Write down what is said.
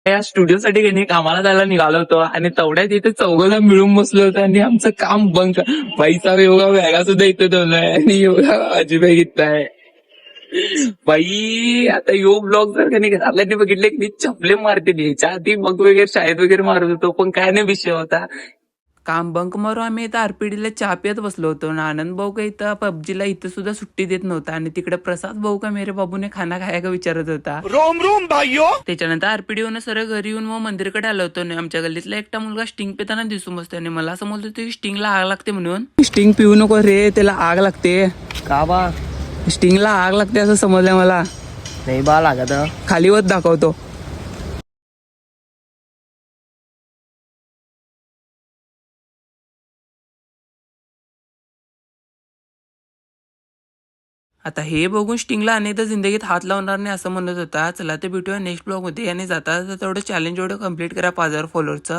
या स्टुडिओसाठी काही कामाला जायला निघालो होतो आणि तेवढ्यात इथे चौघाला मिळून बसलो होतो आणि आमचं काम बंक. बाईचा योगा वेगळा सुद्धा इथे ठेवलाय आणि योगा अजिबात घेतलाय. बाई आता यो ब्लॉग जर का नाही घरातल्यानी बघितले की मी चपले मारते. याच्या आधी मग वगैरे शाळेत वगैरे मारत होतो पण काय नाही विषय होता. काम बंक मारू आम्ही इथं आरपीडीला चहा पित बसलो होतो ना. आनंद भाऊ का इथं पबजीला इथं सुद्धा सुट्टी देत नव्हता आणि तिकडे प्रसाद भाऊ का मेरे बाबूने खाना खाया का विचारत होता. रोम रोम भाइयों. त्याच्यानंतर आरपीडी होऊन सरळ घरी येऊन मग मंदिरकडे आलो होतो. आमच्या गल्लीतला एकटा मुलगा स्टिंग पिताना दिसून बसतो आणि मला असं म्हणत होतं स्टिंगला आग लागते म्हणून. स्टिंग पिऊ नको रे, त्याला आग लागते. का बा? स्टिंगला आग लागते असं समजलं मला. नाही बा लागत. खाली वर दाखवतो. आता हे बघून स्टिंगला अनेकदा जिंदगीत हात लावणार नाही असं म्हणत होता. चला ते भेटूया नेक्स्ट ब्लॉग मध्ये आणि जाता तेवढं चॅलेंज एवढं कम्प्लीट करा 5000 फॉलोअरचं.